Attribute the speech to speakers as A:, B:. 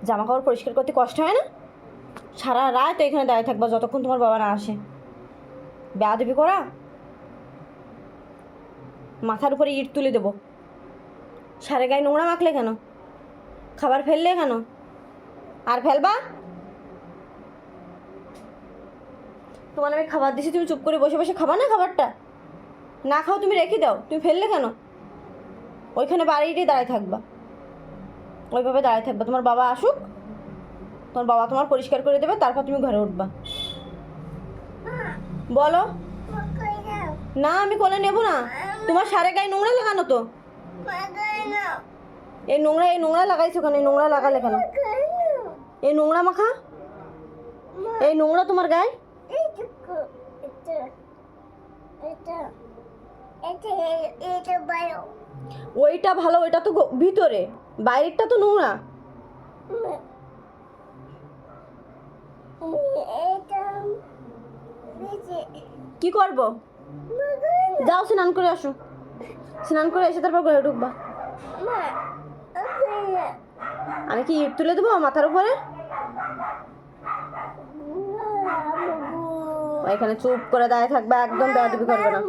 A: জামা কাপড় পরিষ্কার করতে কষ্ট হয় না? সারা রাত তো এখানে দাঁড়িয়ে থাকবা যতক্ষণ তোমার বাবা না আসে। বেয়াদবি করা, মাথার উপরে ইট তুলে দেবো। সারে গায়ে নোংরা মাখলে কেন? খাবার ফেললে কেন? আর ফেলবা? তোমার আমি খাবার দিছি, তুমি চুপ করে বসে বসে খাবা না? খাবারটা না খাও, তুমি রেখে দাও। তুমি ফেললে কেন? ওইখানে বাড়িতেই দাঁড়িয়ে থাকবা, ওইভাবে দাঁড়িয়ে থাকবা। তোমার বাবা আসুক, তোমার বাবা তোমার পরিষ্কার করে দেবে, তারপর তুমি ঘরে উঠবা। বলো। না, আমি কোলে নেব না। তোমার সারে গায়ে নোংরা লাগানো তো। এই নোংরা লাগাইছো কেন? এই নোংরা লাগালে কেন? এই নোংরা মাখা, এই নোংরা তোমার গায়ে। ওইটা ভালো, ওইটা তো ভিতরে, বাইরেরটা তো নোংরা। কি করবো? যাও স্নান করে আসো, স্নান করে এসে তারপর ঘরে ঢুকবা। আমি কি ইট তুলে দেবো মাথার উপরে? এখানে চুপ করে দাঁড়িয়ে থাকবে, একদম বেয়াদবি করবে না।